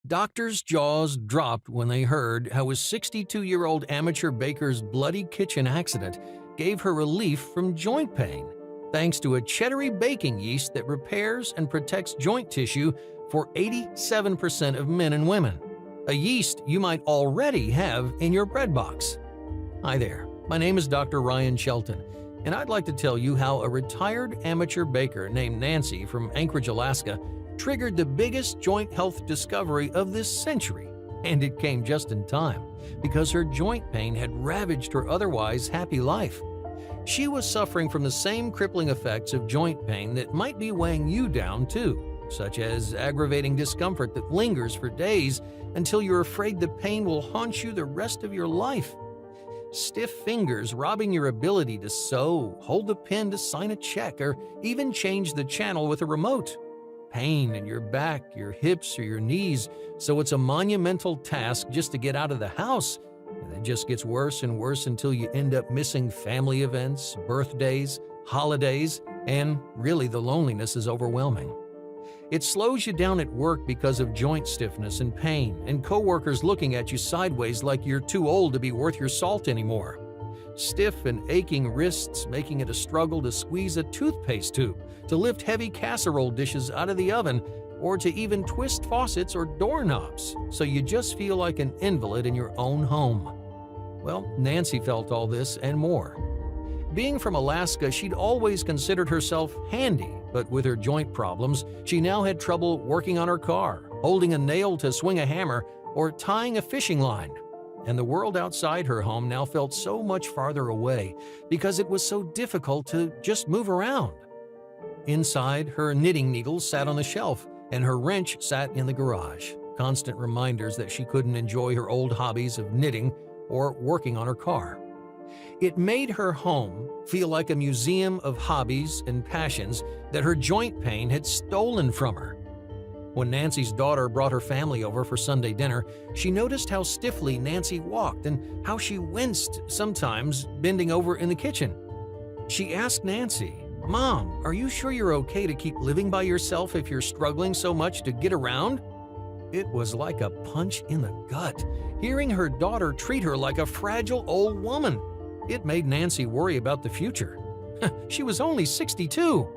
Doctors' jaws dropped when they heard how a 62-year-old amateur baker's bloody kitchen accident gave her relief from joint pain, thanks to a cheddary baking yeast that repairs and protects joint tissue for 87% of men and women, a yeast you might already have in your bread box. Hi there, my name is Dr. Ryan Shelton, and I'd like to tell you how a retired amateur baker named Nancy from Anchorage, Alaska, triggered the biggest joint health discovery of this century, and it came just in time because her joint pain had ravaged her otherwise happy life. She was suffering from the same crippling effects of joint pain that might be weighing you down too, such as aggravating discomfort that lingers for days until you're afraid the pain will haunt you the rest of your life. Stiff fingers robbing your ability to sew, hold the pen to sign a check, or even change the channel with a remote. Pain in your back, your hips, or your knees, so it's a monumental task just to get out of the house. And it just gets worse and worse until you end up missing family events, birthdays, holidays, and really the loneliness is overwhelming. It slows you down at work because of joint stiffness and pain, and coworkers looking at you sideways like you're too old to be worth your salt anymore. Stiff and aching wrists making it a struggle to squeeze a toothpaste tube, to lift heavy casserole dishes out of the oven, or to even twist faucets or doorknobs, so you just feel like an invalid in your own home. Well, Nancy felt all this and more. Being from Alaska, she'd always considered herself handy, but with her joint problems, she now had trouble working on her car, holding a nail to swing a hammer, or tying a fishing line. And the world outside her home now felt so much farther away because it was so difficult to just move around. Inside, her knitting needles sat on the shelf, and her wrench sat in the garage, constant reminders that she couldn't enjoy her old hobbies of knitting or working on her car. It made her home feel like a museum of hobbies and passions that her joint pain had stolen from her. When Nancy's daughter brought her family over for Sunday dinner, she noticed how stiffly Nancy walked and how she winced sometimes bending over in the kitchen. She asked Nancy, "Mom, are you sure you're okay to keep living by yourself if you're struggling so much to get around?" It was like a punch in the gut, hearing her daughter treat her like a fragile old woman. It made Nancy worry about the future. She was only 62.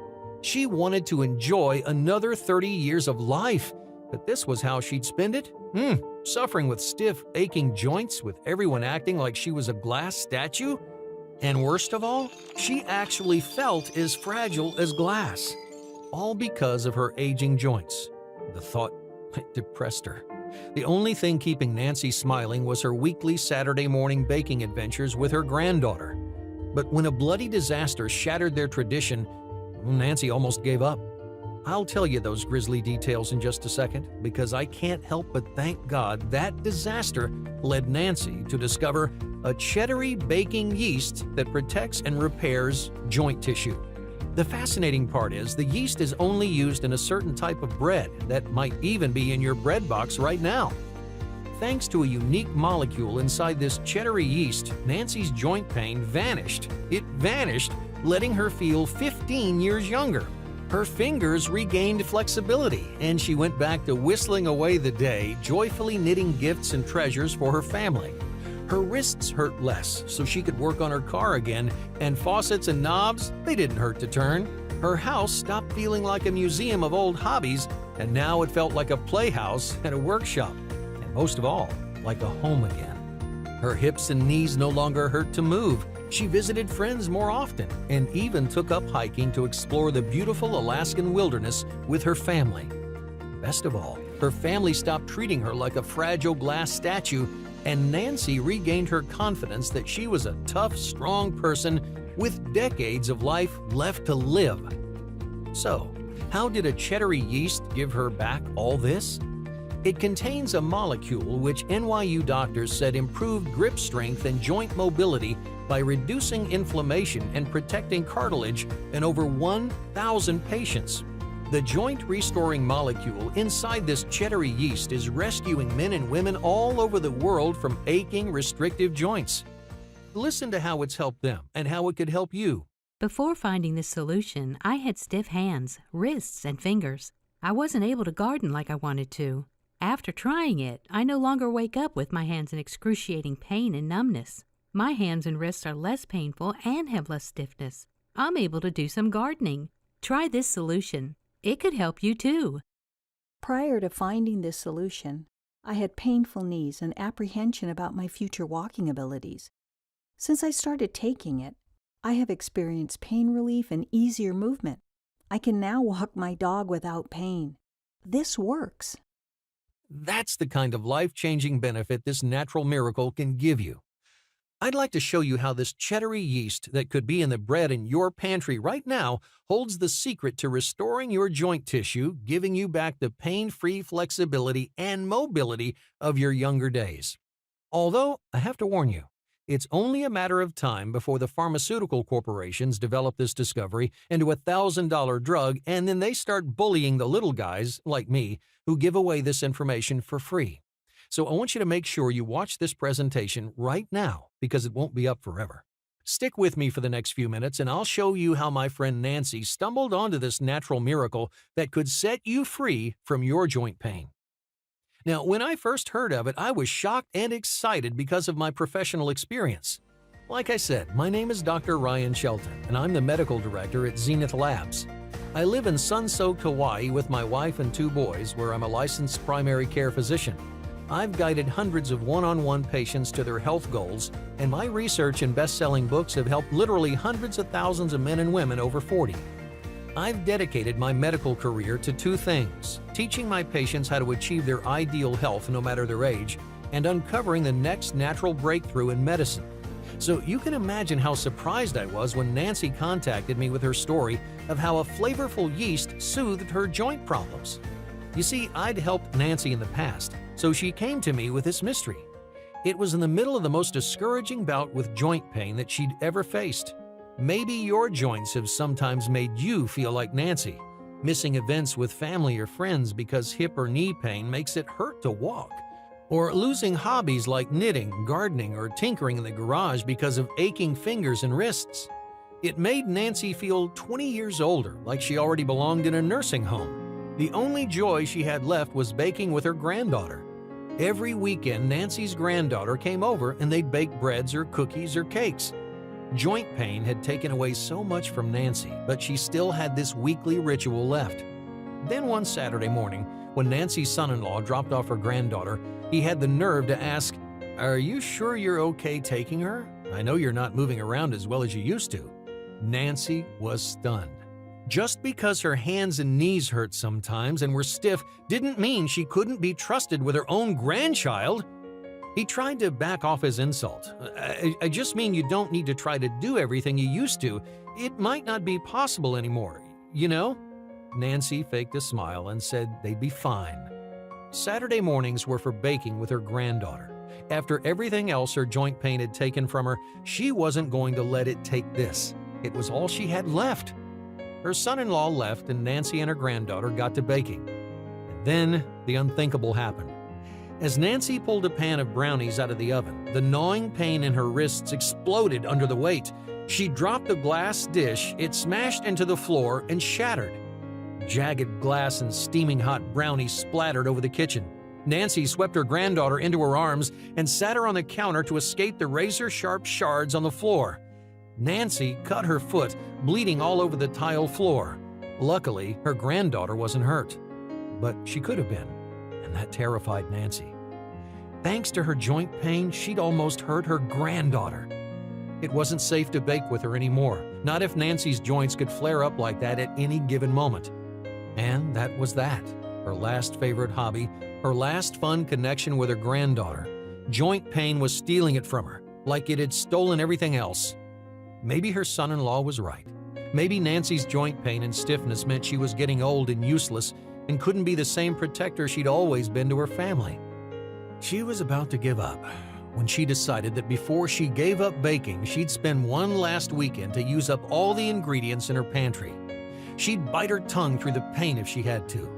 She wanted to enjoy another 30 years of life, but this was how she'd spend it? Suffering with stiff, aching joints with everyone acting like she was a glass statue? And worst of all, she actually felt as fragile as glass. All because of her aging joints. The thought depressed her. The only thing keeping Nancy smiling was her weekly Saturday morning baking adventures with her granddaughter. But when a bloody disaster shattered their tradition, Nancy almost gave up. I'll tell you those grisly details in just a second, because I can't help but thank God that disaster led Nancy to discover a cheddary baking yeast that protects and repairs joint tissue. The fascinating part is the yeast is only used in a certain type of bread that might even be in your bread box right now. Thanks to a unique molecule inside this cheddary yeast, Nancy's joint pain vanished. It vanished, letting her feel 15 years younger. Her fingers regained flexibility, and she went back to whistling away the day, joyfully knitting gifts and treasures for her family. Her wrists hurt less, so she could work on her car again, and faucets and knobs, they didn't hurt to turn. Her house stopped feeling like a museum of old hobbies, and now it felt like a playhouse and a workshop, and most of all, like a home again. Her hips and knees no longer hurt to move. She visited friends more often and even took up hiking to explore the beautiful Alaskan wilderness with her family. Best of all, her family stopped treating her like a fragile glass statue, and Nancy regained her confidence that she was a tough, strong person with decades of life left to live. So, how did a cheddary yeast give her back all this? It contains a molecule which NYU doctors said improved grip strength and joint mobility by reducing inflammation and protecting cartilage in over 1,000 patients. The joint-restoring molecule inside this cheddary yeast is rescuing men and women all over the world from aching, restrictive joints. Listen to how it's helped them and how it could help you. Before finding this solution, I had stiff hands, wrists, and fingers. I wasn't able to garden like I wanted to. After trying it, I no longer wake up with my hands in excruciating pain and numbness. My hands and wrists are less painful and have less stiffness. I'm able to do some gardening. Try this solution. It could help you too. Prior to finding this solution, I had painful knees and apprehension about my future walking abilities. Since I started taking it, I have experienced pain relief and easier movement. I can now walk my dog without pain. This works. That's the kind of life-changing benefit this natural miracle can give you. I'd like to show you how this cheddary yeast that could be in the bread in your pantry right now holds the secret to restoring your joint tissue, giving you back the pain-free flexibility and mobility of your younger days. Although, I have to warn you, it's only a matter of time before the pharmaceutical corporations develop this discovery into a $1,000 drug, and then they start bullying the little guys, like me, who give away this information for free. So I want you to make sure you watch this presentation right now, because it won't be up forever. Stick with me for the next few minutes, and I'll show you how my friend Nancy stumbled onto this natural miracle that could set you free from your joint pain. Now, when I first heard of it, I was shocked and excited because of my professional experience. Like I said, my name is Dr. Ryan Shelton, and I'm the medical director at Zenith Labs. I live in sun-soaked Hawaii with my wife and 2 boys, where I'm a licensed primary care physician. I've guided hundreds of one-on-one patients to their health goals, and my research and best-selling books have helped literally hundreds of thousands of men and women over 40. I've dedicated my medical career to 2 things: teaching my patients how to achieve their ideal health no matter their age, and uncovering the next natural breakthrough in medicine. So you can imagine how surprised I was when Nancy contacted me with her story of how a flavorful yeast soothed her joint problems. You see, I'd helped Nancy in the past, so she came to me with this mystery. It was in the middle of the most discouraging bout with joint pain that she'd ever faced. Maybe your joints have sometimes made you feel like Nancy, missing events with family or friends because hip or knee pain makes it hurt to walk, or losing hobbies like knitting, gardening, or tinkering in the garage because of aching fingers and wrists. It made Nancy feel 20 years older, like she already belonged in a nursing home. The only joy she had left was baking with her granddaughter. Every weekend, Nancy's granddaughter came over and they'd bake breads or cookies or cakes. Joint pain had taken away so much from Nancy, but she still had this weekly ritual left. Then one Saturday morning, when Nancy's son-in-law dropped off her granddaughter, he had the nerve to ask, "Are you sure you're okay taking her? I know you're not moving around as well as you used to." Nancy was stunned. Just because her hands and knees hurt sometimes and were stiff didn't mean she couldn't be trusted with her own grandchild. He tried to back off his insult. I just mean you don't need to try to do everything you used to. It might not be possible anymore, you know? Nancy faked a smile and said they'd be fine. Saturday mornings were for baking with her granddaughter. After everything else her joint pain had taken from her, she wasn't going to let it take this. It was all she had left. Her son-in-law left and Nancy and her granddaughter got to baking. And then the unthinkable happened. As Nancy pulled a pan of brownies out of the oven, the gnawing pain in her wrists exploded under the weight. She dropped the glass dish, it smashed into the floor and shattered. Jagged glass and steaming hot brownies splattered over the kitchen. Nancy swept her granddaughter into her arms and sat her on the counter to escape the razor-sharp shards on the floor. Nancy cut her foot, bleeding all over the tile floor. Luckily, her granddaughter wasn't hurt. But she could have been, and that terrified Nancy. Thanks to her joint pain, she'd almost hurt her granddaughter. It wasn't safe to bake with her anymore, not if Nancy's joints could flare up like that at any given moment. And that was that. Her last favorite hobby, her last fun connection with her granddaughter. Joint pain was stealing it from her, like it had stolen everything else. Maybe her son-in-law was right. Maybe Nancy's joint pain and stiffness meant she was getting old and useless and couldn't be the same protector she'd always been to her family. She was about to give up when she decided that before she gave up baking, she'd spend one last weekend to use up all the ingredients in her pantry. She'd bite her tongue through the pain if she had to.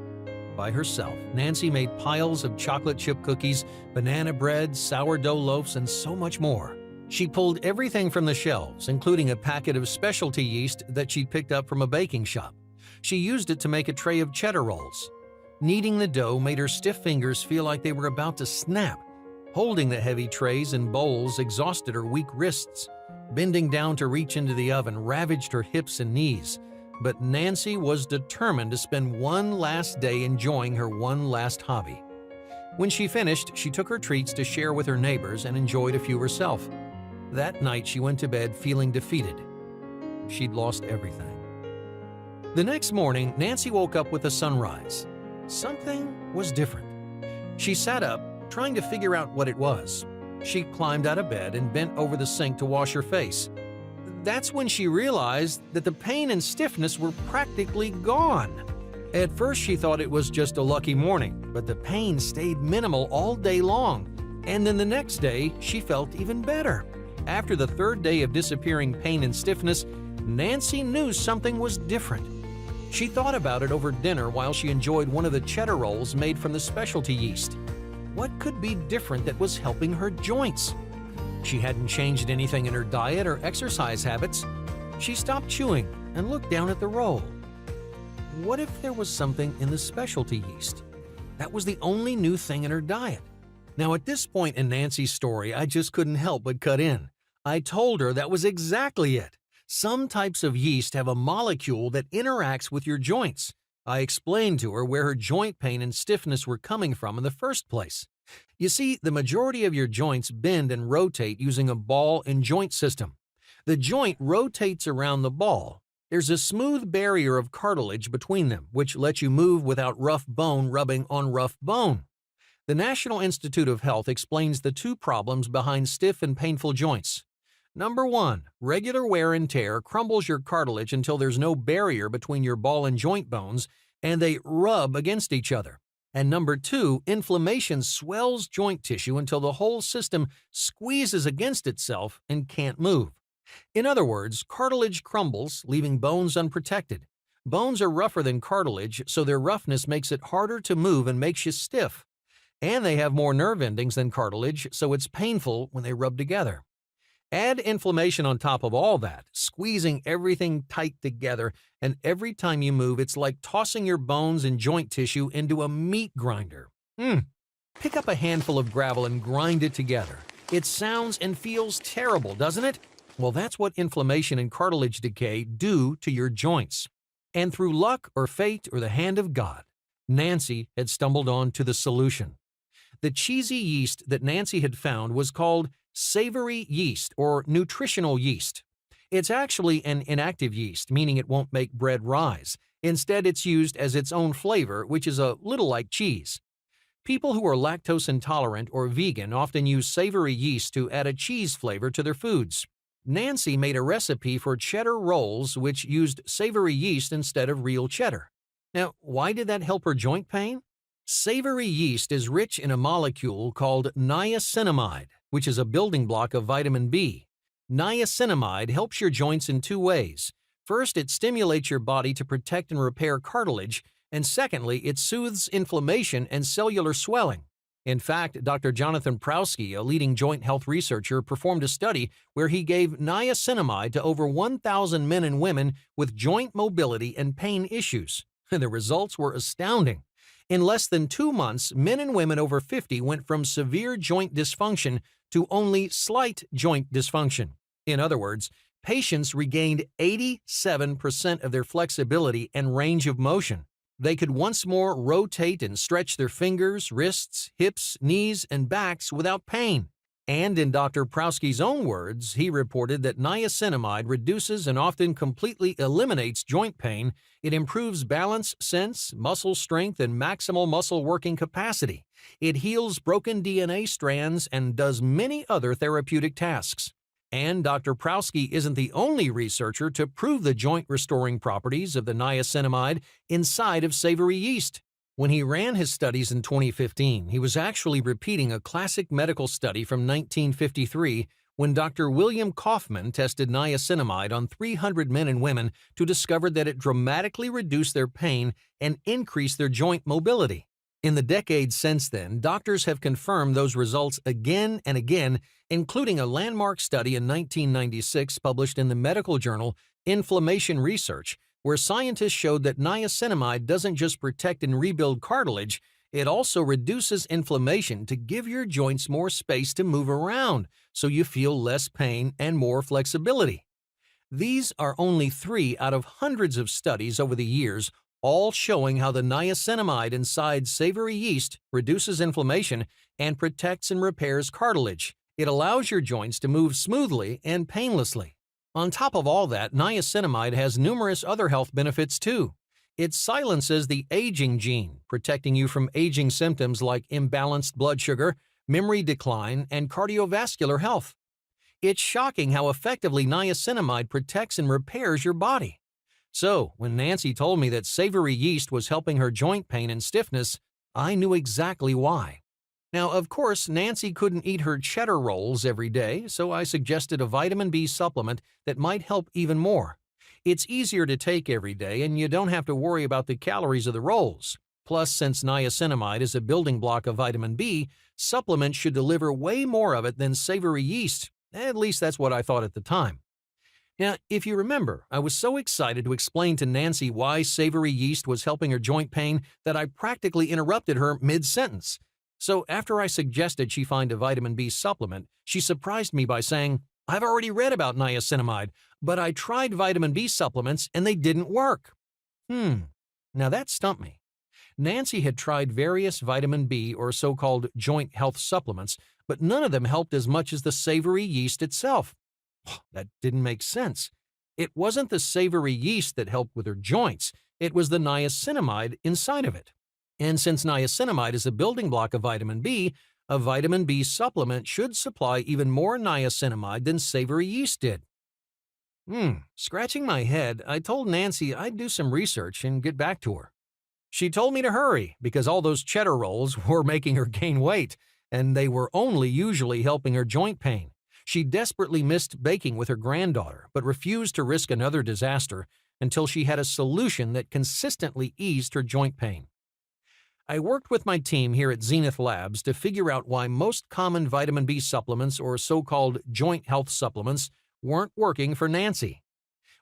By herself, Nancy made piles of chocolate chip cookies, banana bread, sourdough loaves, and so much more. She pulled everything from the shelves, including a packet of specialty yeast that she'd picked up from a baking shop. She used it to make a tray of cheddar rolls. Kneading the dough made her stiff fingers feel like they were about to snap. Holding the heavy trays and bowls exhausted her weak wrists. Bending down to reach into the oven ravaged her hips and knees. But Nancy was determined to spend one last day enjoying her one last hobby. When she finished, she took her treats to share with her neighbors and enjoyed a few herself. That night, she went to bed feeling defeated. She'd lost everything. The next morning, Nancy woke up with a sunrise. Something was different. She sat up, trying to figure out what it was. She climbed out of bed and bent over the sink to wash her face. That's when she realized that the pain and stiffness were practically gone. At first, she thought it was just a lucky morning, but the pain stayed minimal all day long. And then the next day, she felt even better. After the third day of disappearing pain and stiffness, Nancy knew something was different. She thought about it over dinner while she enjoyed one of the cheddar rolls made from the specialty yeast. What could be different that was helping her joints? She hadn't changed anything in her diet or exercise habits. She stopped chewing and looked down at the roll. What if there was something in the specialty yeast? That was the only new thing in her diet. Now, at this point in Nancy's story, I just couldn't help but cut in. I told her that was exactly it. Some types of yeast have a molecule that interacts with your joints. I explained to her where her joint pain and stiffness were coming from in the first place. You see, the majority of your joints bend and rotate using a ball and joint system. The joint rotates around the ball. There's a smooth barrier of cartilage between them, which lets you move without rough bone rubbing on rough bone. The National Institute of Health explains the two problems behind stiff and painful joints. Number 1, regular wear and tear crumbles your cartilage until there's no barrier between your ball and joint bones, and they rub against each other. And number 2, inflammation swells joint tissue until the whole system squeezes against itself and can't move. In other words, cartilage crumbles, leaving bones unprotected. Bones are rougher than cartilage, so their roughness makes it harder to move and makes you stiff. And they have more nerve endings than cartilage, so it's painful when they rub together. Add inflammation on top of all that, squeezing everything tight together, and every time you move, it's like tossing your bones and joint tissue into a meat grinder. Pick up a handful of gravel and grind it together. It sounds and feels terrible, doesn't it? Well, that's what inflammation and cartilage decay do to your joints. And through luck or fate or the hand of God, Nancy had stumbled on to the solution. The cheesy yeast that Nancy had found was called savory yeast or nutritional yeast. It's actually an inactive yeast, meaning it won't make bread rise. Instead, it's used as its own flavor, which is a little like cheese. People who are lactose intolerant or vegan often use savory yeast to add a cheese flavor to their foods. Nancy made a recipe for cheddar rolls which used savory yeast instead of real cheddar. Now, why did that help her joint pain? Savory yeast is rich in a molecule called niacinamide, which is a building block of vitamin B. Niacinamide helps your joints in two ways. First, it stimulates your body to protect and repair cartilage, and secondly, it soothes inflammation and cellular swelling. In fact, Dr. Jonathan Prowski, a leading joint health researcher, performed a study where he gave niacinamide to over 1,000 men and women with joint mobility and pain issues. And the results were astounding. In less than 2 months, men and women over 50 went from severe joint dysfunction to only slight joint dysfunction. In other words, patients regained 87% of their flexibility and range of motion. They could once more rotate and stretch their fingers, wrists, hips, knees, and backs without pain. And in Dr. Prowski's own words, he reported that niacinamide reduces and often completely eliminates joint pain. It improves balance, sense, muscle strength, and maximal muscle working capacity. It heals broken DNA strands and does many other therapeutic tasks. And Dr. Prowski isn't the only researcher to prove the joint-restoring properties of the niacinamide inside of savory yeast. When he ran his studies in 2015, he was actually repeating a classic medical study from 1953 when Dr. William Kaufman tested niacinamide on 300 men and women to discover that it dramatically reduced their pain and increased their joint mobility. In the decades since then, doctors have confirmed those results again and again, including a landmark study in 1996 published in the medical journal Inflammation Research where scientists showed that niacinamide doesn't just protect and rebuild cartilage, it also reduces inflammation to give your joints more space to move around, so you feel less pain and more flexibility. These are only 3 out of hundreds of studies over the years, all showing how the niacinamide inside savory yeast reduces inflammation and protects and repairs cartilage. It allows your joints to move smoothly and painlessly. On top of all that, niacinamide has numerous other health benefits too. It silences the aging gene, protecting you from aging symptoms like imbalanced blood sugar, memory decline, and cardiovascular health. It's shocking how effectively niacinamide protects and repairs your body. So, when Nancy told me that savory yeast was helping her joint pain and stiffness, I knew exactly why. Now, of course, Nancy couldn't eat her cheddar rolls every day, so I suggested a vitamin B supplement that might help even more. It's easier to take every day, and you don't have to worry about the calories of the rolls. Plus, since niacinamide is a building block of vitamin B, supplements should deliver way more of it than savory yeast. At least that's what I thought at the time. Now, if you remember, I was so excited to explain to Nancy why savory yeast was helping her joint pain that I practically interrupted her mid-sentence. So after I suggested she find a vitamin B supplement, she surprised me by saying, "I've already read about niacinamide, but I tried vitamin B supplements and they didn't work." Now that stumped me. Nancy had tried various vitamin B or so-called joint health supplements, but none of them helped as much as the savory yeast itself. That didn't make sense. It wasn't the savory yeast that helped with her joints, it was the niacinamide inside of it. And since niacinamide is a building block of vitamin B, a vitamin B supplement should supply even more niacinamide than savory yeast did. Scratching my head, I told Nancy I'd do some research and get back to her. She told me to hurry because all those cheddar rolls were making her gain weight, and they were only usually helping her joint pain. She desperately missed baking with her granddaughter, but refused to risk another disaster until she had a solution that consistently eased her joint pain. I worked with my team here at Zenith Labs to figure out why most common vitamin B supplements or so-called joint health supplements weren't working for Nancy.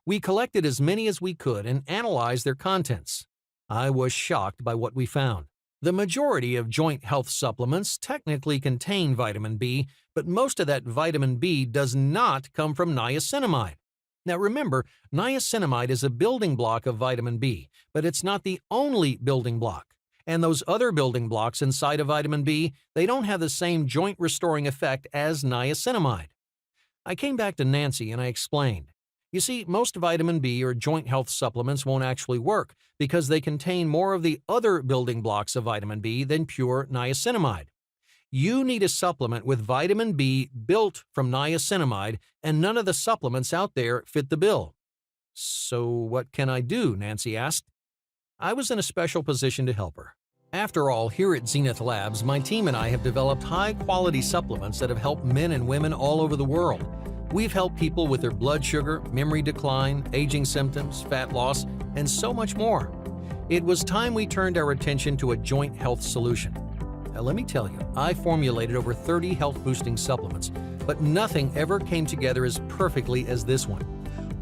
We collected as many as we could and analyzed their contents. I was shocked by what we found. The majority of joint health supplements technically contain vitamin B, but most of that vitamin B does not come from niacinamide. Now remember, niacinamide is a building block of vitamin B, but it's not the only building block. And those other building blocks inside of vitamin B, they don't have the same joint-restoring effect as niacinamide. I came back to Nancy and I explained. You see, most vitamin B or joint health supplements won't actually work because they contain more of the other building blocks of vitamin B than pure niacinamide. You need a supplement with vitamin B built from niacinamide, and none of the supplements out there fit the bill. So what can I do? Nancy asked. I was in a special position to help her. After all, here at Zenith Labs, my team and I have developed high-quality supplements that have helped men and women all over the world. We've helped people with their blood sugar, memory decline, aging symptoms, fat loss, and so much more. It was time we turned our attention to a joint health solution. Now, let me tell you, I formulated over 30 health-boosting supplements, but nothing ever came together as perfectly as this one.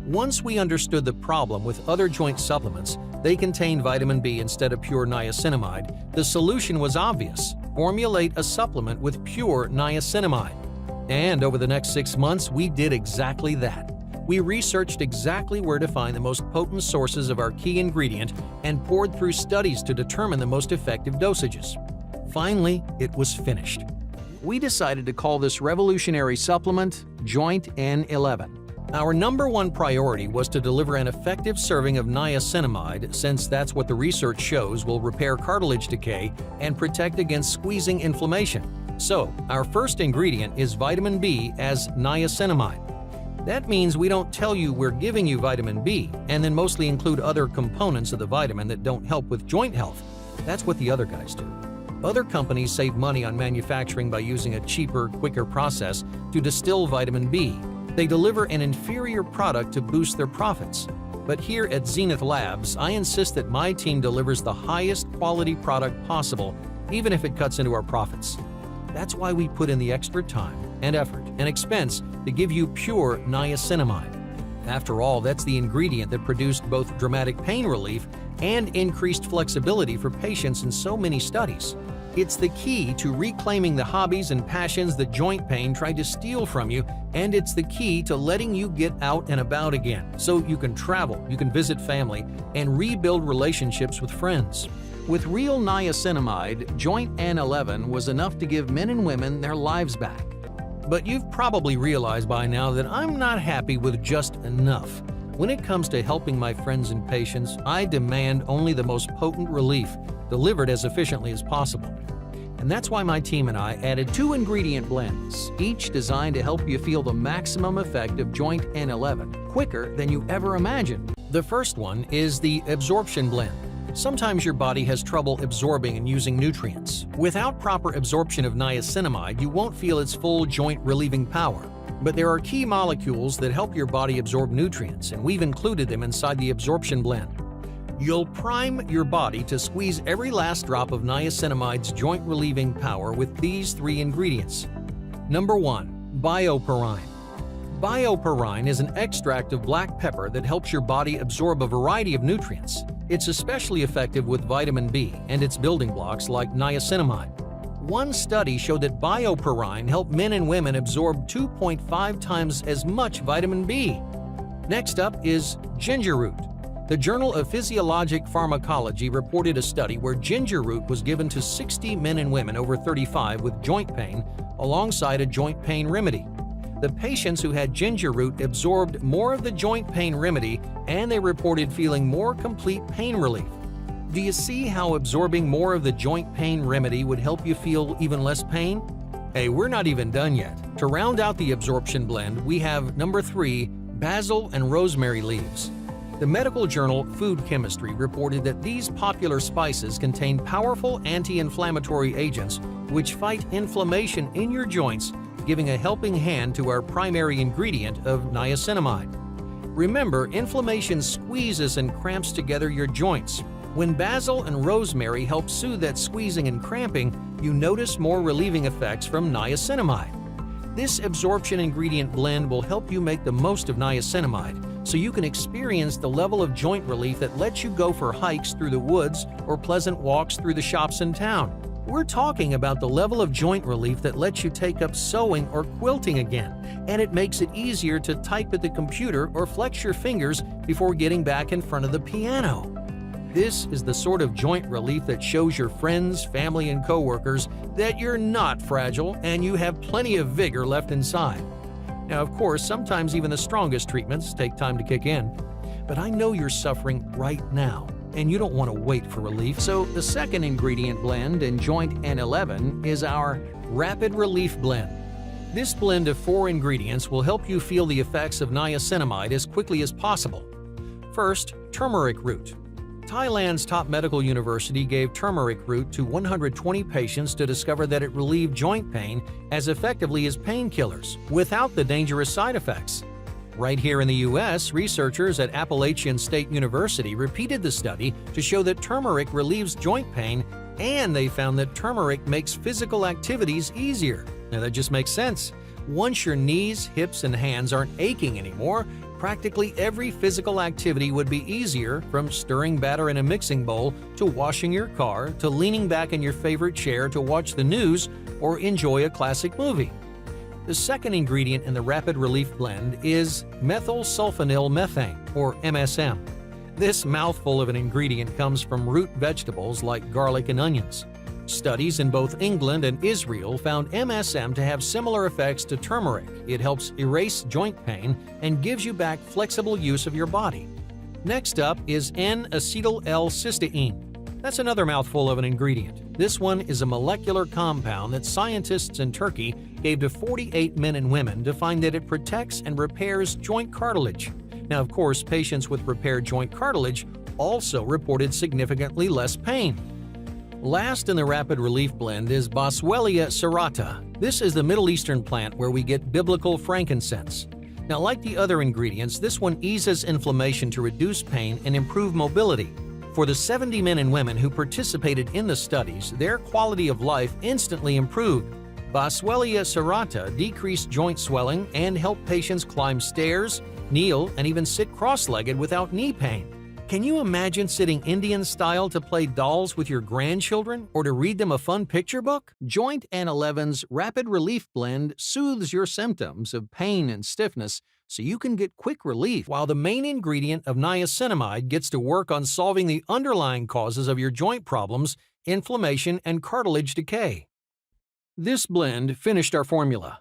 Once we understood the problem with other joint supplements, they contain vitamin B instead of pure niacinamide, the solution was obvious. Formulate a supplement with pure niacinamide. And over the next 6 months, we did exactly that. We researched exactly where to find the most potent sources of our key ingredient and poured through studies to determine the most effective dosages. Finally, it was finished. We decided to call this revolutionary supplement Joint N11. Our number one priority was to deliver an effective serving of niacinamide, since that's what the research shows will repair cartilage decay and protect against squeezing inflammation. So, our first ingredient is vitamin B as niacinamide. That means we don't tell you we're giving you vitamin B and then mostly include other components of the vitamin that don't help with joint health. That's what the other guys do. Other companies save money on manufacturing by using a cheaper, quicker process to distill vitamin B. They deliver an inferior product to boost their profits. But here at Zenith Labs, I insist that my team delivers the highest quality product possible, even if it cuts into our profits. That's why we put in the extra time and effort and expense to give you pure niacinamide. After all, that's the ingredient that produced both dramatic pain relief and increased flexibility for patients in so many studies. It's the key to reclaiming the hobbies and passions that joint pain tried to steal from you, and it's the key to letting you get out and about again so you can travel, you can visit family, and rebuild relationships with friends. With real niacinamide, Joint N11 was enough to give men and women their lives back. But you've probably realized by now that I'm not happy with just enough. When it comes to helping my friends and patients, I demand only the most potent relief, delivered as efficiently as possible. And that's why my team and I added 2 ingredient blends, each designed to help you feel the maximum effect of Joint N11 quicker than you ever imagined. The first one is the Absorption Blend. Sometimes your body has trouble absorbing and using nutrients. Without proper absorption of niacinamide, you won't feel its full joint relieving power. But there are key molecules that help your body absorb nutrients, and we've included them inside the Absorption Blend. You'll prime your body to squeeze every last drop of niacinamide's joint-relieving power with these 3 ingredients. Number 1. Bioperine. Bioperine is an extract of black pepper that helps your body absorb a variety of nutrients. It's especially effective with vitamin B and its building blocks like niacinamide. One study showed that bioperine helped men and women absorb 2.5 times as much vitamin B. Next up is ginger root. The Journal of Physiologic Pharmacology reported a study where ginger root was given to 60 men and women over 35 with joint pain alongside a joint pain remedy. The patients who had ginger root absorbed more of the joint pain remedy, and they reported feeling more complete pain relief. Do you see how absorbing more of the joint pain remedy would help you feel even less pain? Hey, we're not even done yet. To round out the absorption blend, we have number 3, basil and rosemary leaves. The medical journal Food Chemistry reported that these popular spices contain powerful anti-inflammatory agents which fight inflammation in your joints, giving a helping hand to our primary ingredient of niacinamide. Remember, inflammation squeezes and cramps together your joints. When basil and rosemary help soothe that squeezing and cramping, you notice more relieving effects from niacinamide. This absorption ingredient blend will help you make the most of niacinamide, so you can experience the level of joint relief that lets you go for hikes through the woods or pleasant walks through the shops in town. We're talking about the level of joint relief that lets you take up sewing or quilting again, and it makes it easier to type at the computer or flex your fingers before getting back in front of the piano. This is the sort of joint relief that shows your friends, family, and coworkers that you're not fragile and you have plenty of vigor left inside. Now, of course, sometimes even the strongest treatments take time to kick in, but I know you're suffering right now, and you don't want to wait for relief. So the second ingredient blend in Joint N11 is our Rapid Relief Blend. This blend of 4 ingredients will help you feel the effects of niacinamide as quickly as possible. First, turmeric root. Thailand's top medical university gave turmeric root to 120 patients to discover that it relieved joint pain as effectively as painkillers, without the dangerous side effects. Right here in the U.S., researchers at Appalachian State University repeated the study to show that turmeric relieves joint pain, and they found that turmeric makes physical activities easier. Now that just makes sense. Once your knees, hips, and hands aren't aching anymore, practically every physical activity would be easier, from stirring batter in a mixing bowl to washing your car to leaning back in your favorite chair to watch the news or enjoy a classic movie. The second ingredient in the Rapid Relief Blend is methyl sulfonyl methane, or MSM. This mouthful of an ingredient comes from root vegetables like garlic and onions. Studies in both England and Israel found MSM to have similar effects to turmeric. It helps erase joint pain and gives you back flexible use of your body. Next up is N-acetyl-L-cysteine. That's another mouthful of an ingredient. This one is a molecular compound that scientists in Turkey gave to 48 men and women to find that it protects and repairs joint cartilage. Now, of course, patients with repaired joint cartilage also reported significantly less pain. Last in the Rapid Relief Blend is Boswellia serrata. This is the Middle Eastern plant where we get biblical frankincense. Now, like the other ingredients, this one eases inflammation to reduce pain and improve mobility. For the 70 men and women who participated in the studies, their quality of life instantly improved. Boswellia serrata decreased joint swelling and helped patients climb stairs, kneel, and even sit cross-legged without knee pain. Can you imagine sitting Indian style to play dolls with your grandchildren or to read them a fun picture book? Joint N11's Rapid Relief Blend soothes your symptoms of pain and stiffness so you can get quick relief, while the main ingredient of niacinamide gets to work on solving the underlying causes of your joint problems, inflammation, and cartilage decay. This blend finished our formula.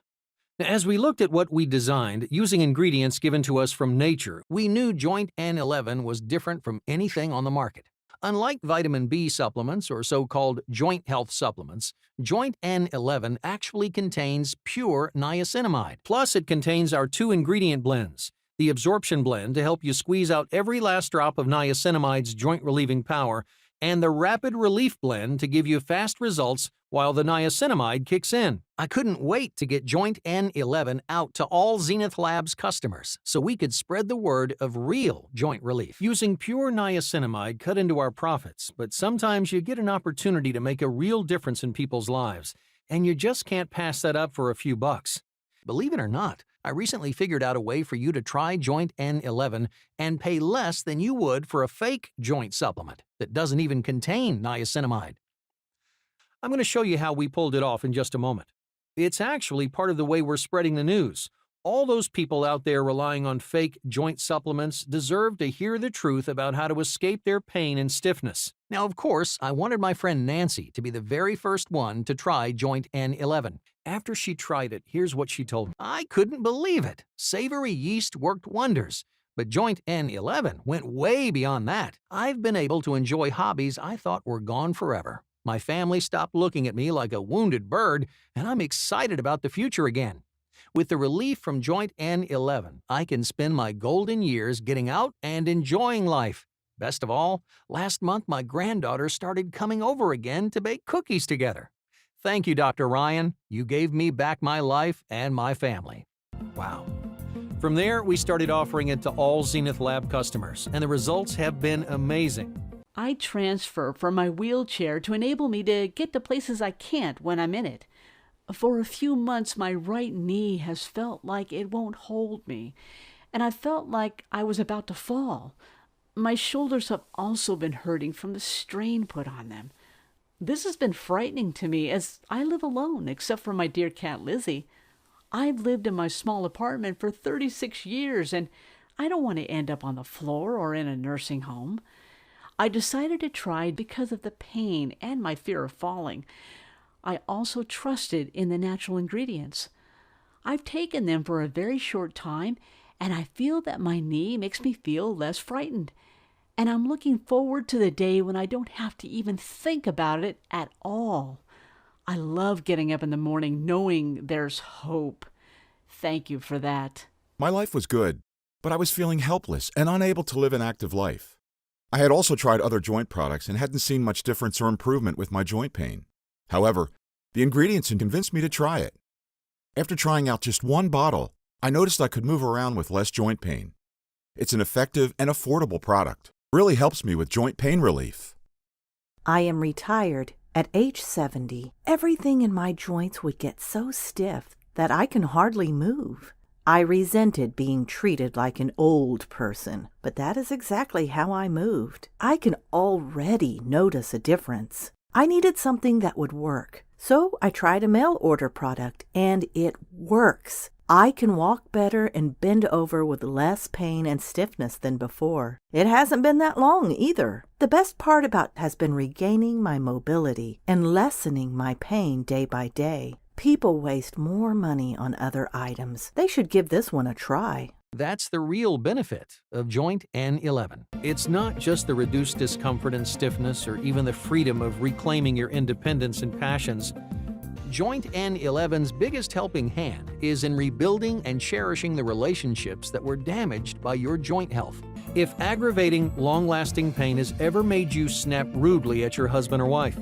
As we looked at what we designed using ingredients given to us from nature, we knew Joint N11 was different from anything on the market. Unlike vitamin B supplements or so-called joint health supplements, Joint N11 actually contains pure niacinamide. Plus, it contains our 2-ingredient blends, the absorption blend to help you squeeze out every last drop of niacinamide's joint-relieving power, and the Rapid Relief Blend to give you fast results while the niacinamide kicks in. I couldn't wait to get Joint N11 out to all Zenith Labs customers so we could spread the word of real joint relief. Using pure niacinamide cut into our profits, but sometimes you get an opportunity to make a real difference in people's lives, and you just can't pass that up for a few bucks. Believe it or not, I recently figured out a way for you to try Joint N11 and pay less than you would for a fake joint supplement that doesn't even contain niacinamide. I'm going to show you how we pulled it off in just a moment. It's actually part of the way we're spreading the news. All those people out there relying on fake joint supplements deserve to hear the truth about how to escape their pain and stiffness. Now, of course, I wanted my friend Nancy to be the very first one to try Joint N11. After she tried it, here's what she told me. I couldn't believe it. Savory yeast worked wonders. But Joint N11 went way beyond that. I've been able to enjoy hobbies I thought were gone forever. My family stopped looking at me like a wounded bird, and I'm excited about the future again. With the relief from Joint N11, I can spend my golden years getting out and enjoying life. Best of all, last month my granddaughter started coming over again to bake cookies together. Thank you, Dr. Ryan. You gave me back my life and my family. Wow. From there, we started offering it to all Zenith Lab customers, and the results have been amazing. I transfer from my wheelchair to enable me to get to places I can't when I'm in it. For a few months, my right knee has felt like it won't hold me, and I felt like I was about to fall. My shoulders have also been hurting from the strain put on them. This has been frightening to me as I live alone, except for my dear cat Lizzie. I've lived in my small apartment for 36 years, and I don't want to end up on the floor or in a nursing home. I decided to try because of the pain and my fear of falling. I also trusted in the natural ingredients. I've taken them for a very short time, and I feel that my knee makes me feel less frightened. And I'm looking forward to the day when I don't have to even think about it at all. I love getting up in the morning knowing there's hope. Thank you for that. My life was good, but I was feeling helpless and unable to live an active life. I had also tried other joint products and hadn't seen much difference or improvement with my joint pain. However, the ingredients had convinced me to try it. After trying out just one bottle, I noticed I could move around with less joint pain. It's an effective and affordable product. It really helps me with joint pain relief. I am retired. At age 70, everything in my joints would get so stiff that I can hardly move. I resented being treated like an old person, but that is exactly how I moved. I can already notice a difference. I needed something that would work, so I tried a mail-order product, and it works. I can walk better and bend over with less pain and stiffness than before. It hasn't been that long either. The best part about it has been regaining my mobility and lessening my pain day by day. People waste more money on other items. They should give this one a try. That's the real benefit of Joint N11. It's not just the reduced discomfort and stiffness or even the freedom of reclaiming your independence and passions. Joint N11's biggest helping hand is in rebuilding and cherishing the relationships that were damaged by your joint health. If aggravating, long-lasting pain has ever made you snap rudely at your husband or wife,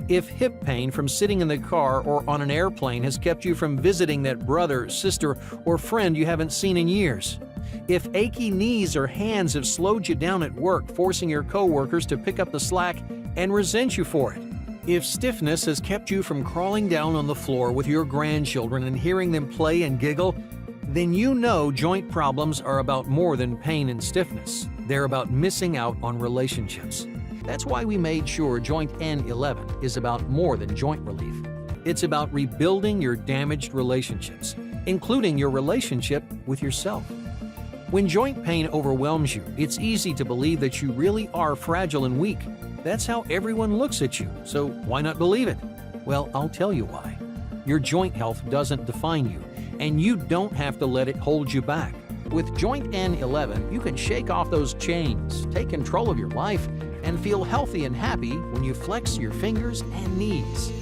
if hip pain from sitting in the car or on an airplane has kept you from visiting that brother, sister, or friend you haven't seen in years, if achy knees or hands have slowed you down at work, forcing your coworkers to pick up the slack and resent you for it, if stiffness has kept you from crawling down on the floor with your grandchildren and hearing them play and giggle, then you know joint problems are about more than pain and stiffness. They're about missing out on relationships. That's why we made sure Joint N11 is about more than joint relief. It's about rebuilding your damaged relationships, including your relationship with yourself. When joint pain overwhelms you, it's easy to believe that you really are fragile and weak. That's how everyone looks at you, so why not believe it? Well, I'll tell you why. Your joint health doesn't define you, and you don't have to let it hold you back. With Joint N11, you can shake off those chains, take control of your life, and feel healthy and happy when you flex your fingers and knees.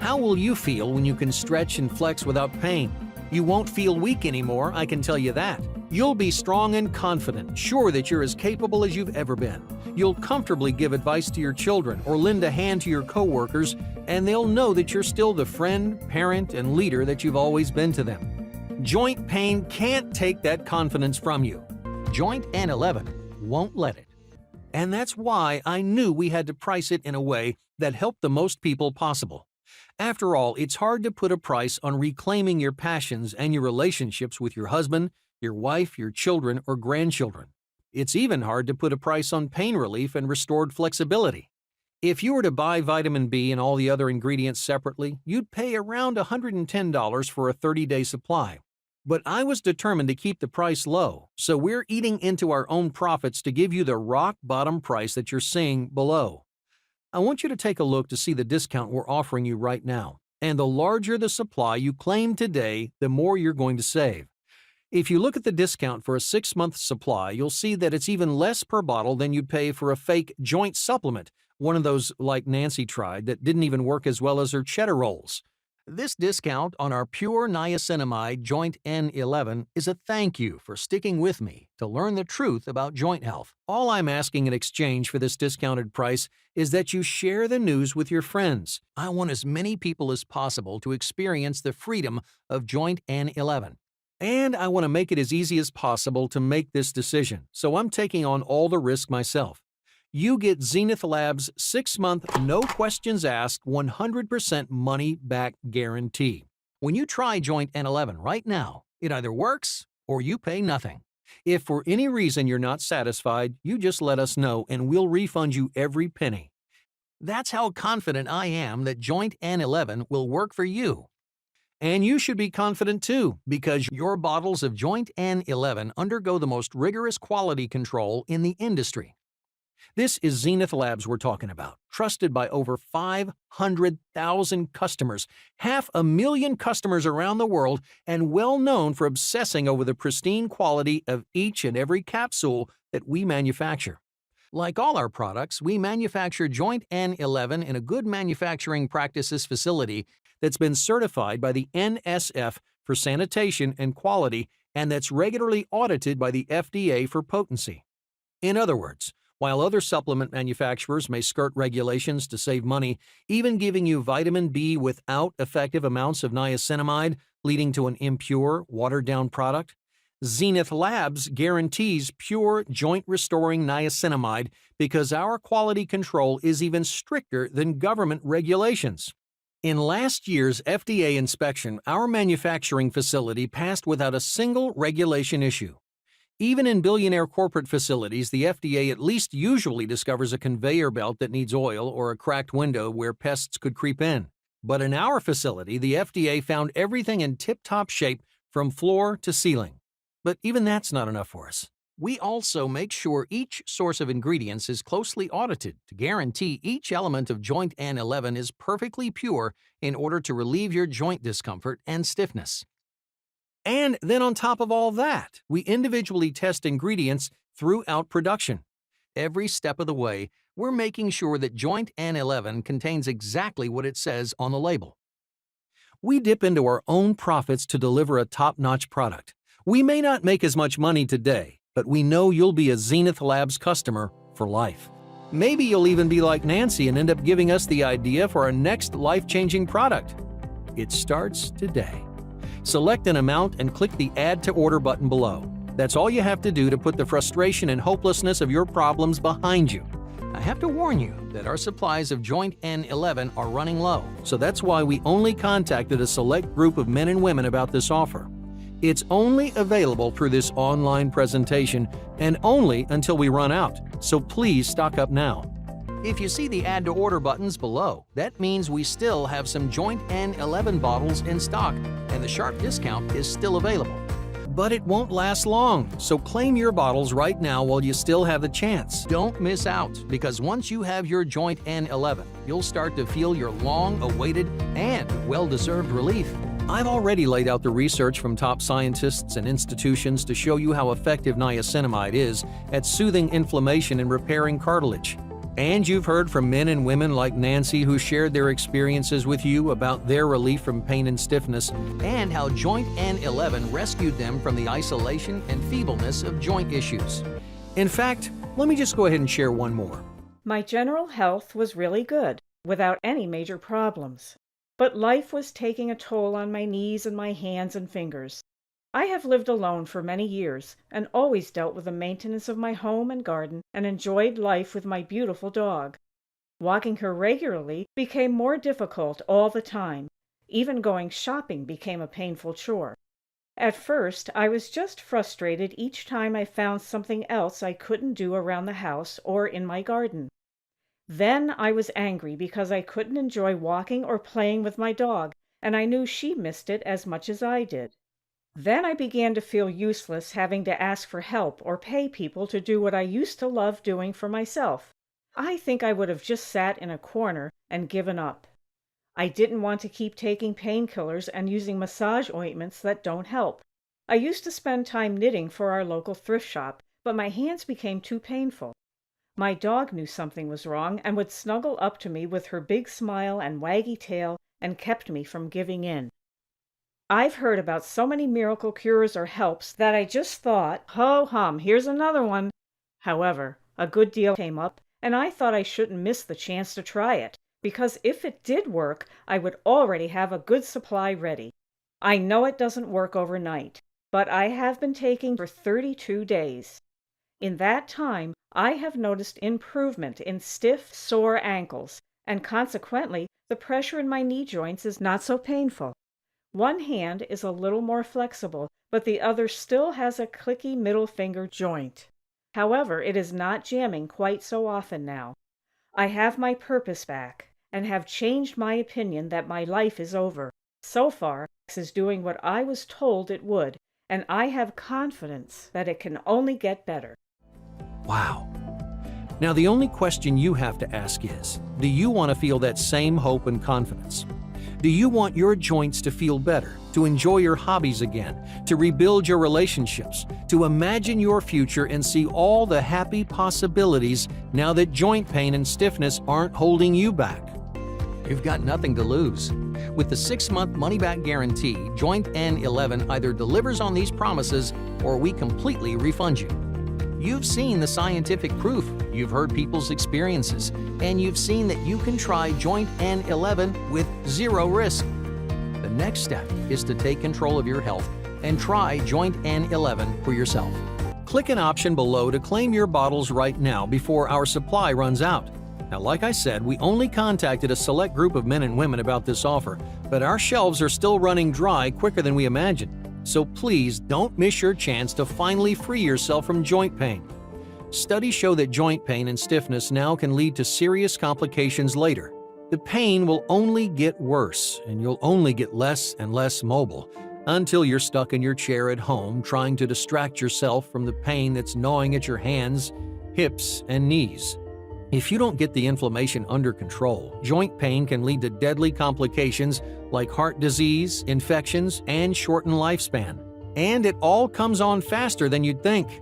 How will you feel when you can stretch and flex without pain? You won't feel weak anymore, I can tell you that. You'll be strong and confident, sure that you're as capable as you've ever been. You'll comfortably give advice to your children or lend a hand to your coworkers, and they'll know that you're still the friend, parent, and leader that you've always been to them. Joint pain can't take that confidence from you. Joint N11 won't let it. And that's why I knew we had to price it in a way that helped the most people possible. After all, it's hard to put a price on reclaiming your passions and your relationships with your husband, your wife, your children, or grandchildren. It's even hard to put a price on pain relief and restored flexibility. If you were to buy vitamin B and all the other ingredients separately, you'd pay around $110 for a 30-day supply. But I was determined to keep the price low, so we're eating into our own profits to give you the rock-bottom price that you're seeing below. I want you to take a look to see the discount we're offering you right now. And the larger the supply you claim today, the more you're going to save. If you look at the discount for a 6-month supply, you'll see that it's even less per bottle than you'd pay for a fake joint supplement, one of those like Nancy tried that didn't even work as well as her cheddar rolls. This discount on our pure niacinamide Joint N11 is a thank you for sticking with me to learn the truth about joint health. All I'm asking in exchange for this discounted price is that you share the news with your friends. I want as many people as possible to experience the freedom of Joint N11. And I want to make it as easy as possible to make this decision, so I'm taking on all the risk myself. You get Zenith Labs' 6-month, no questions asked, 100% money-back guarantee. When you try Joint N11 right now, it either works or you pay nothing. If for any reason you're not satisfied, you just let us know and we'll refund you every penny. That's how confident I am that Joint N11 will work for you. And you should be confident too, because your bottles of Joint N11 undergo the most rigorous quality control in the industry. This is Zenith Labs we're talking about, trusted by over 500,000 customers, 500,000 customers around the world, and well known for obsessing over the pristine quality of each and every capsule that we manufacture. Like all our products, we manufacture Joint N11 in a good manufacturing practices facility that's been certified by the NSF for sanitation and quality, and that's regularly audited by the FDA for potency. In other words, while other supplement manufacturers may skirt regulations to save money, even giving you vitamin B without effective amounts of niacinamide, leading to an impure, watered-down product, Zenith Labs guarantees pure joint-restoring niacinamide because our quality control is even stricter than government regulations. In last year's FDA inspection, our manufacturing facility passed without a single regulation issue. Even in billionaire corporate facilities, the FDA at least usually discovers a conveyor belt that needs oil or a cracked window where pests could creep in. But in our facility, the FDA found everything in tip-top shape from floor to ceiling. But even that's not enough for us. We also make sure each source of ingredients is closely audited to guarantee each element of Joint N11 is perfectly pure in order to relieve your joint discomfort and stiffness. And then on top of all that, we individually test ingredients throughout production. Every step of the way, we're making sure that Joint N11 contains exactly what it says on the label. We dip into our own profits to deliver a top-notch product. We may not make as much money today, but we know you'll be a Zenith Labs customer for life. Maybe you'll even be like Nancy and end up giving us the idea for our next life-changing product. It starts today. Select an amount and click the Add to Order button below. That's all you have to do to put the frustration and hopelessness of your problems behind you. I have to warn you that our supplies of Joint N11 are running low, so that's why we only contacted a select group of men and women about this offer. It's only available through this online presentation and only until we run out, so please stock up now. If you see the Add to Order buttons below, that means we still have some Joint N11 bottles in stock and the sharp discount is still available. But it won't last long, so claim your bottles right now while you still have the chance. Don't miss out, because once you have your Joint N11, you'll start to feel your long-awaited and well-deserved relief. I've already laid out the research from top scientists and institutions to show you how effective niacinamide is at soothing inflammation and repairing cartilage. And you've heard from men and women like Nancy who shared their experiences with you about their relief from pain and stiffness, and how Joint N11 rescued them from the isolation and feebleness of joint issues. In fact, let me just go ahead and share one more. My general health was really good, without any major problems. But life was taking a toll on my knees and my hands and fingers. I have lived alone for many years and always dealt with the maintenance of my home and garden and enjoyed life with my beautiful dog. Walking her regularly became more difficult all the time. Even going shopping became a painful chore. At first, I was just frustrated each time I found something else I couldn't do around the house or in my garden. Then I was angry because I couldn't enjoy walking or playing with my dog, and I knew she missed it as much as I did. Then I began to feel useless having to ask for help or pay people to do what I used to love doing for myself. I think I would have just sat in a corner and given up. I didn't want to keep taking painkillers and using massage ointments that don't help. I used to spend time knitting for our local thrift shop, but my hands became too painful. My dog knew something was wrong and would snuggle up to me with her big smile and waggy tail and kept me from giving in. I've heard about so many miracle cures or helps that I just thought, ho hum, here's another one. However, a good deal came up, and I thought I shouldn't miss the chance to try it, because if it did work, I would already have a good supply ready. I know it doesn't work overnight, but I have been taking for 32 days. In that time, I have noticed improvement in stiff, sore ankles, and consequently, the pressure in my knee joints is not so painful. One hand is a little more flexible, but the other still has a clicky middle finger joint. However, it is not jamming quite so often now. I have my purpose back, and have changed my opinion that my life is over. So far, this is doing what I was told it would, and I have confidence that it can only get better. Wow. Now, the only question you have to ask is, do you want to feel that same hope and confidence? Do you want your joints to feel better, to enjoy your hobbies again, to rebuild your relationships, to imagine your future and see all the happy possibilities now that joint pain and stiffness aren't holding you back? You've got nothing to lose. With the 6-month money-back guarantee, Joint N11 either delivers on these promises or we completely refund you. You've seen the scientific proof, you've heard people's experiences, and you've seen that you can try Joint N11 with zero risk. The next step is to take control of your health and try Joint N11 for yourself. Click an option below to claim your bottles right now before our supply runs out. Now, like I said, we only contacted a select group of men and women about this offer, but our shelves are still running dry quicker than we imagined. So please don't miss your chance to finally free yourself from joint pain. Studies show that joint pain and stiffness now can lead to serious complications later. The pain will only get worse, and you'll only get less and less mobile until you're stuck in your chair at home trying to distract yourself from the pain that's gnawing at your hands, hips, and knees. If you don't get the inflammation under control, joint pain can lead to deadly complications like heart disease, infections, and shortened lifespan. And it all comes on faster than you'd think.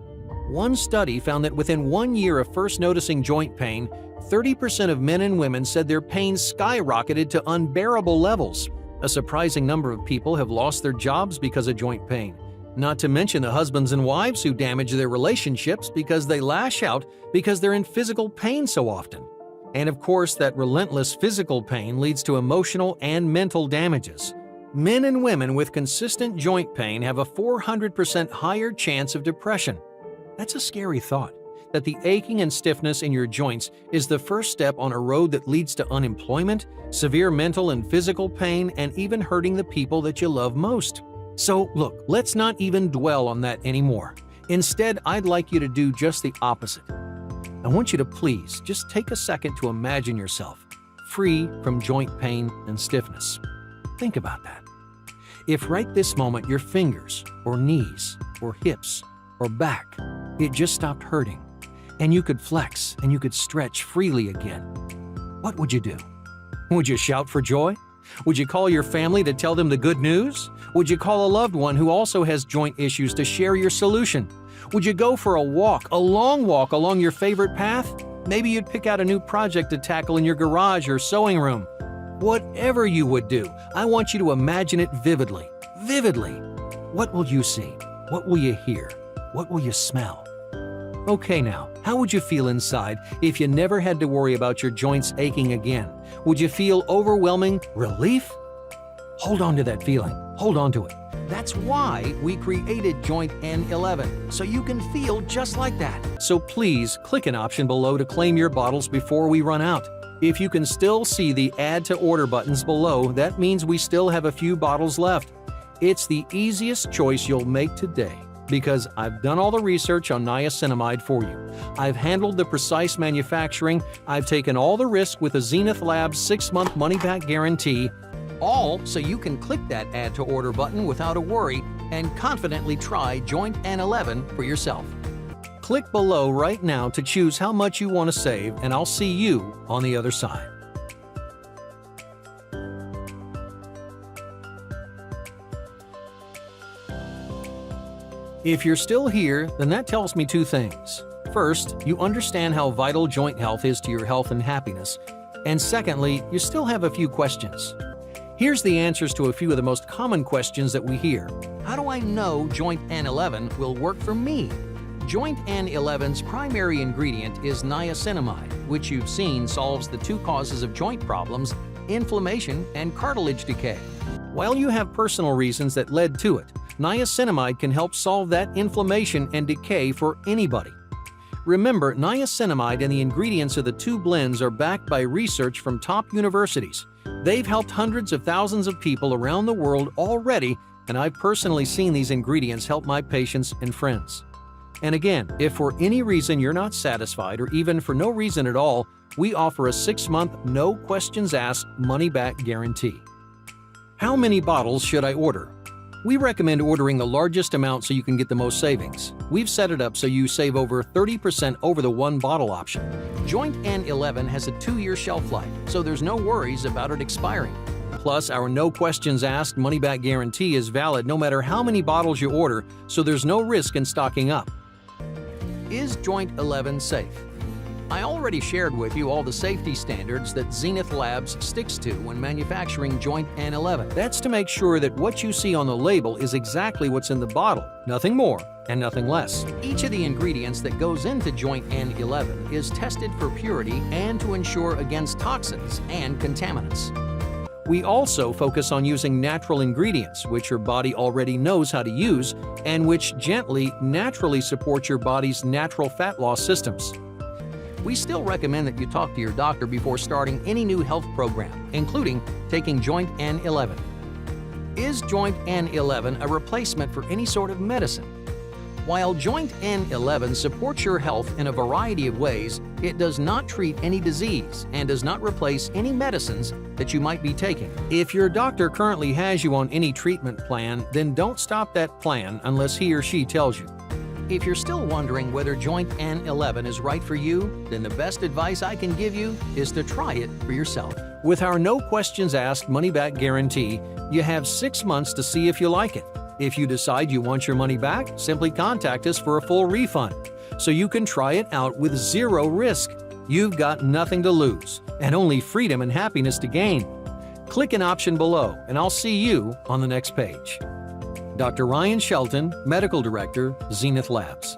One study found that within 1 year of first noticing joint pain, 30% of men and women said their pain skyrocketed to unbearable levels. A surprising number of people have lost their jobs because of joint pain. Not to mention the husbands and wives who damage their relationships because they lash out because they're in physical pain so often. And of course, that relentless physical pain leads to emotional and mental damages. Men and women with consistent joint pain have a 400% higher chance of depression. That's a scary thought, that the aching and stiffness in your joints is the first step on a road that leads to unemployment, severe mental and physical pain, and even hurting the people that you love most. So look, let's not even dwell on that anymore. Instead, I'd like you to do just the opposite. I want you to please just take a second to imagine yourself free from joint pain and stiffness. Think about that. If right this moment your fingers or knees or hips or back, it just stopped hurting, and you could flex and you could stretch freely again, what would you do? Would you shout for joy? Would you call your family to tell them the good news? Would you call a loved one who also has joint issues to share your solution? Would you go for a walk, a long walk along your favorite path? Maybe you'd pick out a new project to tackle in your garage or sewing room. Whatever you would do, I want you to imagine it vividly. Vividly. What will you see? What will you hear? What will you smell? Okay now, how would you feel inside if you never had to worry about your joints aching again? Would you feel overwhelming relief? Hold on to that feeling. Hold on to it. That's why we created Joint N11, so you can feel just like that. So please click an option below to claim your bottles before we run out. If you can still see the Add to Order buttons below, that means we still have a few bottles left. It's the easiest choice you'll make today, because I've done all the research on niacinamide for you. I've handled the precise manufacturing, I've taken all the risk with a Zenith Labs 6-month money-back guarantee, all so you can click that Add to Order button without a worry and confidently try Joint N11 for yourself. Click below right now to choose how much you want to save, and I'll see you on the other side. If you're still here, then that tells me two things. First, you understand how vital joint health is to your health and happiness. And secondly, you still have a few questions. Here's the answers to a few of the most common questions that we hear. How do I know Joint N11 will work for me? Joint N11's primary ingredient is niacinamide, which you've seen solves the two causes of joint problems, inflammation and cartilage decay. While you have personal reasons that led to it, niacinamide can help solve that inflammation and decay for anybody. Remember, niacinamide and the ingredients of the two blends are backed by research from top universities. They've helped hundreds of thousands of people around the world already, and I've personally seen these ingredients help my patients and friends. And again, if for any reason you're not satisfied, or even for no reason at all, we offer a 6-month, no questions asked, money-back guarantee. How many bottles should I order? We recommend ordering the largest amount so you can get the most savings. We've set it up so you save over 30% over the one bottle option. Joint N11 has a 2-year shelf life, so there's no worries about it expiring. Plus, our no questions asked money-back guarantee is valid no matter how many bottles you order, so there's no risk in stocking up. Is Joint 11 safe? I already shared with you all the safety standards that Zenith Labs sticks to when manufacturing Joint N11. That's to make sure that what you see on the label is exactly what's in the bottle, nothing more and nothing less. Each of the ingredients that goes into Joint N11 is tested for purity and to ensure against toxins and contaminants. We also focus on using natural ingredients, which your body already knows how to use, and which gently, naturally support your body's natural fat loss systems. We still recommend that you talk to your doctor before starting any new health program, including taking Joint N11. Is Joint N11 a replacement for any sort of medicine? While Joint N11 supports your health in a variety of ways, it does not treat any disease and does not replace any medicines that you might be taking. If your doctor currently has you on any treatment plan, then don't stop that plan unless he or she tells you. If you're still wondering whether Joint N11 is right for you, then the best advice I can give you is to try it for yourself. With our no questions asked money-back guarantee, you have 6 months to see if you like it. If you decide you want your money back, simply contact us for a full refund, so you can try it out with zero risk. You've got nothing to lose, and only freedom and happiness to gain. Click an option below, and I'll see you on the next page. Dr. Ryan Shelton, Medical Director, Zenith Labs.